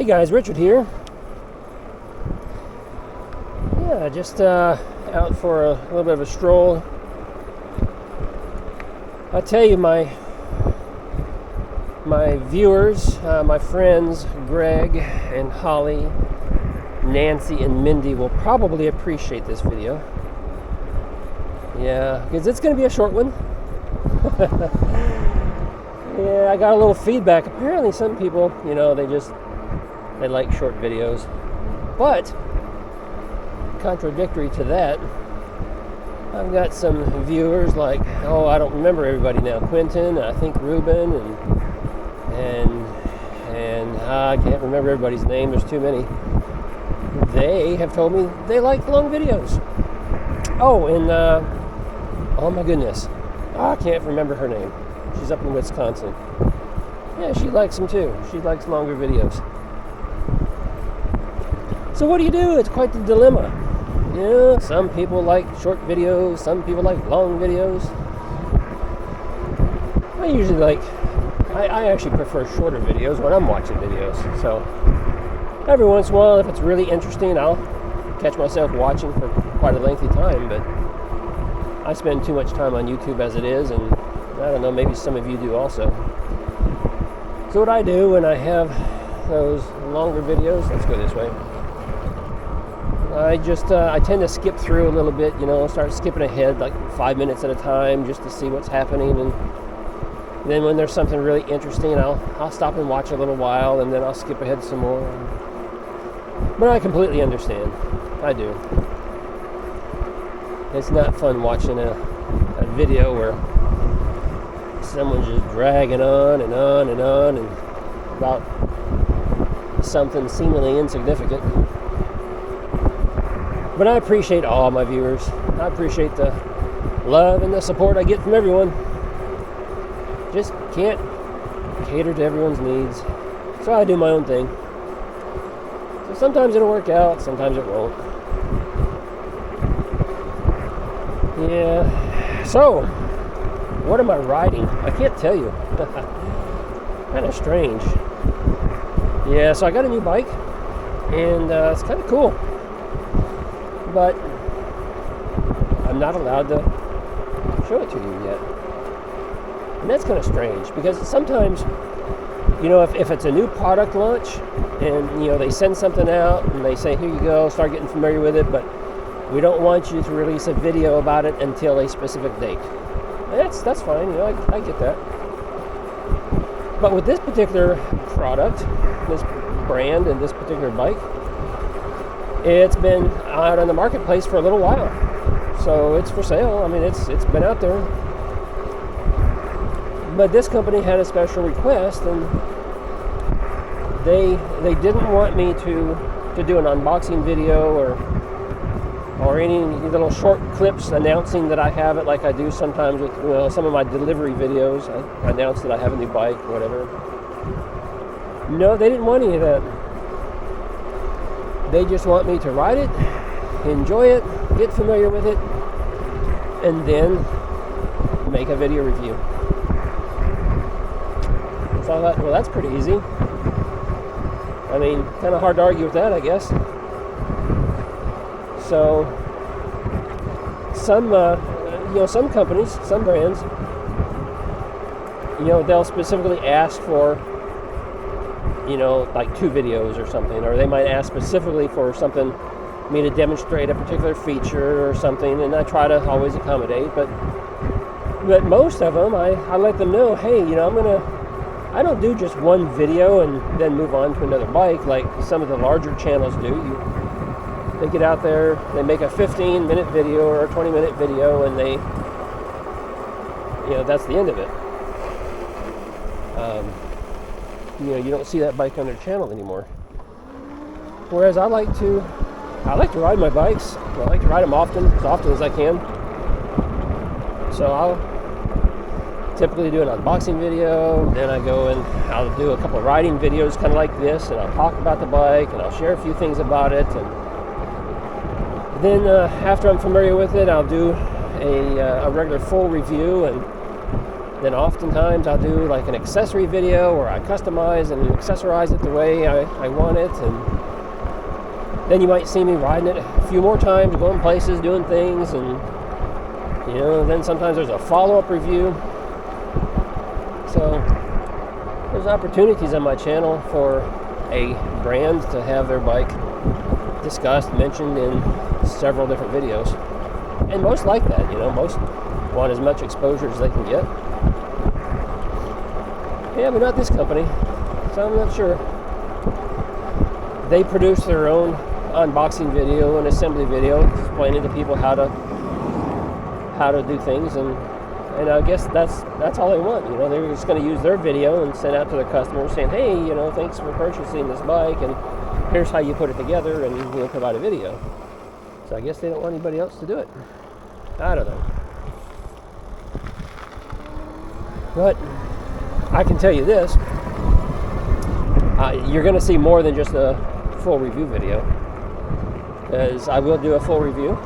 Hey guys, Richard here. Yeah, just out for a little bit of a stroll. I tell you, my viewers, my friends, Greg and Holly, Nancy and Mindy will probably appreciate this video. Yeah, because it's going to be a short one. Yeah, I got a little feedback. Apparently some people, they like short videos. But, contradictory to that, I've got some viewers like, I don't remember everybody now. Quentin, I think Ruben, and I can't remember everybody's name. There's too many. They have told me they like long videos. Oh, and oh my goodness, I can't remember her name. She's up in Wisconsin. Yeah, she likes them too. She likes longer videos. So what do you do? It's quite the dilemma. Yeah, some people like short videos, some people like long videos. I usually I actually prefer shorter videos when I'm watching videos. So every once in a while, if it's really interesting, I'll catch myself watching for quite a lengthy time, but I spend too much time on YouTube as it is, and I don't know, maybe some of you do also. So what I do when I have those longer videos, let's go this way. I tend to skip through a little bit, start skipping ahead like 5 minutes at a time just to see what's happening, and then when there's something really interesting, I'll stop and watch a little while, and then I'll skip ahead some more. But I completely understand. I do. It's not fun watching a video where someone's just dragging on and on and on and about something seemingly insignificant. But I appreciate all my viewers. I appreciate the love and the support I get from everyone. Just can't cater to everyone's needs. So I do my own thing. So sometimes it'll work out, sometimes it won't. Yeah. So, what am I riding? I can't tell you. Kind of strange. Yeah, so I got a new bike, and it's kind of cool. But I'm not allowed to show it to you yet. And that's kind of strange, because sometimes, if it's a new product launch, and, they send something out, and they say, here you go, start getting familiar with it, but we don't want you to release a video about it until a specific date. And that's fine, I get that. But with this particular product, this brand, and this particular bike, it's been out on the marketplace for a little while. So it's for sale. I mean, it's been out there. But this company had a special request, and they didn't want me to do an unboxing video or any little short clips announcing that I have it, like I do sometimes with some of my delivery videos. I announce that I have a new bike or whatever. No, they didn't want any of that. They just want me to ride it, enjoy it, get familiar with it, and then make a video review. So I thought, well, that's pretty easy. I mean, kind of hard to argue with that, I guess. So, some companies, some brands, they'll specifically ask for, like 2 videos or something, or they might ask specifically for something, me to demonstrate a particular feature or something, and I try to always accommodate, but most of them, I let them know, hey, I don't do just one video and then move on to another bike like some of the larger channels do. They get out there, they make a 15-minute video or a 20-minute video, and they, that's the end of it. You don't see that bike on their channel anymore. Whereas I like to ride my bikes. I like to ride them as often as I can. So I'll typically do an unboxing video, then I go and I'll do a couple of riding videos kind of like this, and I'll talk about the bike, and I'll share a few things about it, and then after I'm familiar with it, I'll do a regular full review, and Then oftentimes I'll do like an accessory video where I customize and accessorize it the way I want it, and then you might see me riding it a few more times, going places, doing things, and you know, then sometimes there's a follow-up review. So there's opportunities on my channel for a brand to have their bike discussed, mentioned in several different videos, and most like that. You know, most want as much exposure as they can get. Yeah, but not this company, so I'm not sure. They produce their own unboxing video and assembly video, explaining to people how to do things, and I guess that's all they want. You know, they're just going to use their video and send out to their customers saying, hey, you know, thanks for purchasing this bike, and here's how you put it together, and we'll provide a video. So I guess they don't want anybody else to do it. I don't know. But I can tell you this, you're going to see more than just a full review video, because I will do a full review.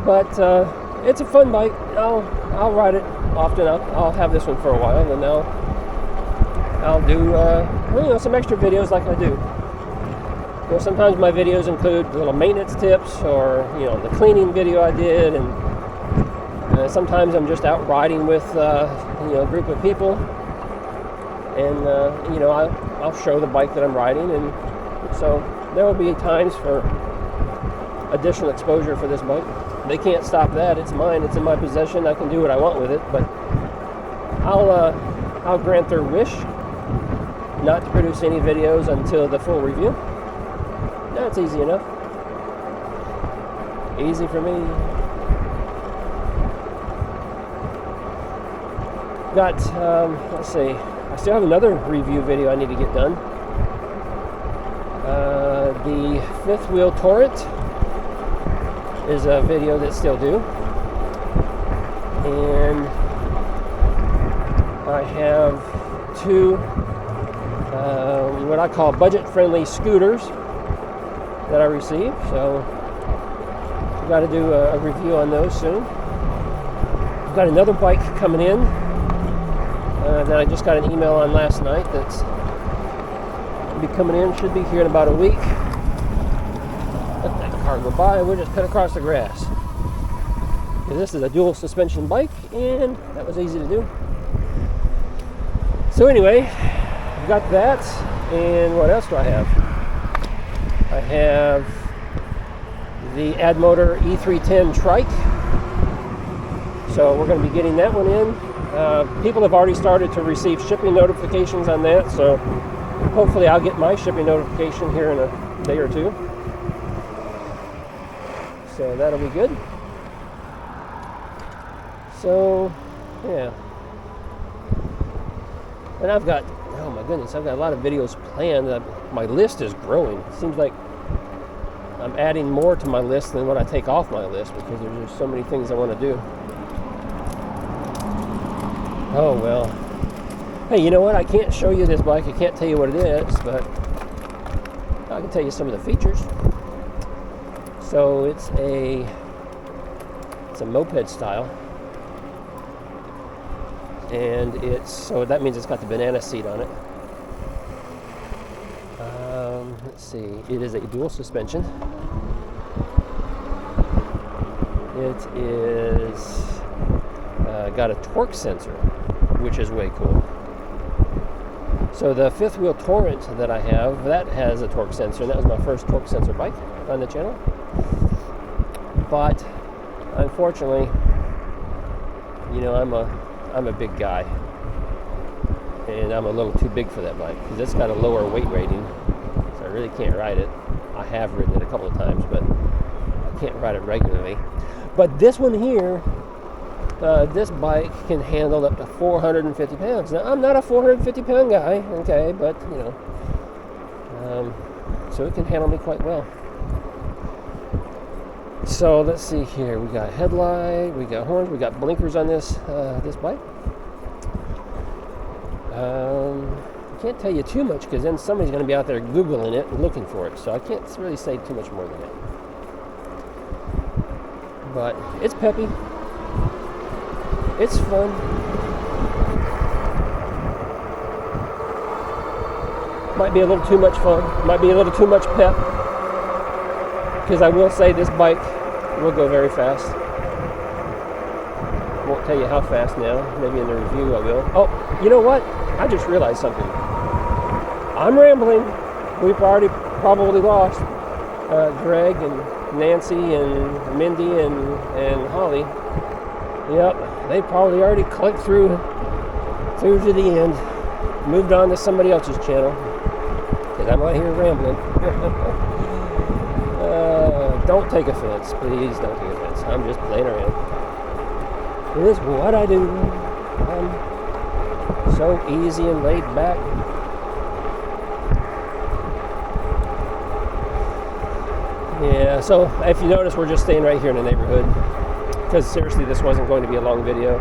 But it's a fun bike. I'll ride it often. I'll have this one for a while, and I'll do you know, some extra videos like I do. You know, sometimes my videos include little maintenance tips, or you know, the cleaning video I did, and sometimes I'm just out riding with you know, a group of people, and you know, I'll show the bike that I'm riding, and so there will be times for additional exposure for this bike. They can't stop that. It's mine. It's in my possession. I can do what I want with it, but I'll grant their wish not to produce any videos until the full review. That's easy enough. Easy for me. Got, let's see, I still have another review video I need to get done. The fifth wheel Torrent is a video that's still due. And I have two, what I call budget-friendly scooters that I received. So I've got to do a review on those soon. I've got another bike coming in that I just got an email on last night that's be coming in, should be here in about a week. Let that car go by, we'll just cut across the grass. This is a dual suspension bike, and that was easy to do. So anyway, I've got that, and what else do I have? I have the Addmotor E310 trike. So we're going to be getting that one in. People have already started to receive shipping notifications on that, so hopefully I'll get my shipping notification here in a day or two. So that'll be good. So, yeah. And I've got, oh my goodness, I've got a lot of videos planned. My list is growing. It seems like I'm adding more to my list than what I take off my list, because there's just so many things I want to do. Oh well. Hey, you know what? I can't show you this bike. I can't tell you what it is, but I can tell you some of the features. So it's a moped style, and so that means it's got the banana seat on it. Let's see. It is a dual suspension. It is got a torque sensor, which is way cool. So the fifth wheel Torrent that I have, that has a torque sensor, and that was my first torque sensor bike on the channel. But unfortunately, you know, I'm a big guy, and I'm a little too big for that bike, because it's got a lower weight rating, so I really can't ride it. I have ridden it a couple of times, but I can't ride it regularly. But this one here, this bike can handle up to 450 pounds. Now, I'm not a 450-pound guy, okay, but, you know, so it can handle me quite well. So let's see here. We got headlight, we got horns, we got blinkers on this bike. I can't tell you too much, because then somebody's going to be out there Googling it and looking for it, so I can't really say too much more than that. But it's peppy. It's fun. Might be a little too much fun. Might be a little too much pep. Because I will say this bike will go very fast. Won't tell you how fast now. Maybe in the review I will. Oh, you know what? I just realized something. I'm rambling. We've already probably lost Greg and Nancy and Mindy and Holly. Yep, they probably already clicked through to the end. Moved on to somebody else's channel. Because I'm right here rambling. Don't take offense. Please don't take offense. I'm just playing around. It is what I do. I'm so easy and laid back. Yeah, so if you notice, we're just staying right here in the neighborhood. Because seriously, this wasn't going to be a long video.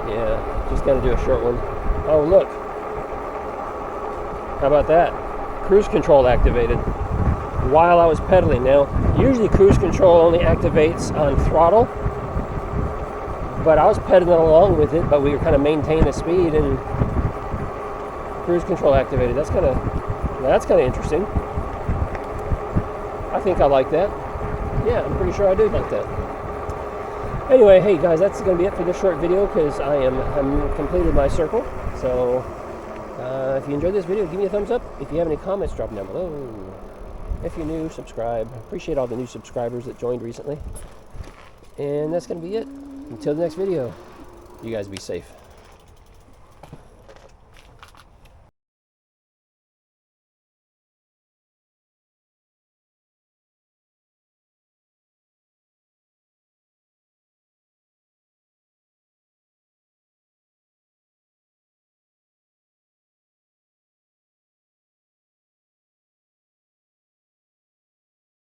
Yeah, just gonna do a short one. Oh, look. How about that? Cruise control activated while I was pedaling. Now, usually cruise control only activates on throttle. But I was pedaling along with it, but we were kind of maintaining the speed and cruise control activated. That's kind of interesting. I think I like that. Yeah, I'm pretty sure I do like that. Anyway, hey guys, that's going to be it for this short video because I'm completed my circle. So if you enjoyed this video, give me a thumbs up. If you have any comments, drop them down below. If you're new, subscribe. Appreciate all the new subscribers that joined recently. And that's going to be it. Until the next video, you guys be safe.